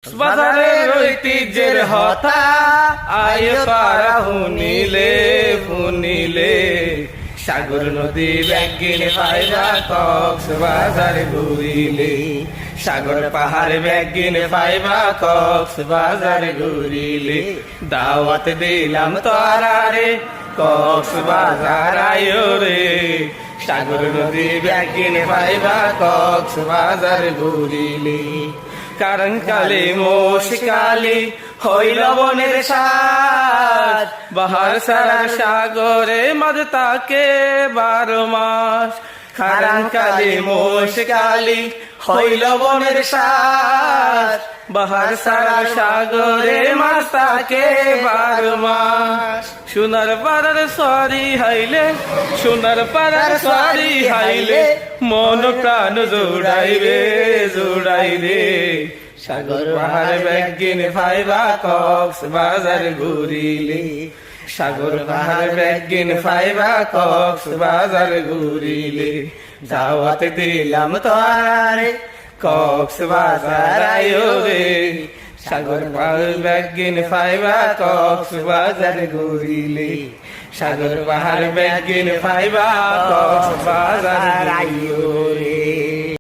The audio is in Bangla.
বাজারের ঐতিহ্যের হতা আয় তারা শুনিলে সাগর নদী ব্যাগিন পাইবা কক্সবাজার ঘুরিলে সাগর পাহাড় ব্যাগিন পাইবা কক্সবাজার ঘুরিলে দাওয়াত দিলাম তারা রে কক্সবাজার আয়ো রে সাগর নদী ব্যাগিন পাইবা কক্সবাজার ঘুরিলে কারণ কালে মোশকালি হইল বনের সাজ বাহার সারা সাগরে মাঝ তাকে 12 মাস কারণ কালে মোশকালি হইল বনের সাজ বাহার সারা সাগরে মাঝ তাকে 12 মাস সোনার পাড়ার সরি হাইলে সোনার পাড়ার সরি হাইলে মন প্রাণ জোড়াইবে সাগর পাহাড় ব্যাগিন পাইবা কক্সবাজার ঘুরিলে সাগর পাহাড় ব্যাগিন পাইবা কক্সবাজার ঘুরিলে দাওয়াত দিলাম তোরে কক্সবাজার আয়ো রে সাগর পাহাড় ব্যাগিন পাইবা কক্সবাজার ঘুরিলে সাগর পাহাড় ব্যাগিন পাইবা কক্সবাজার আয়ো রে।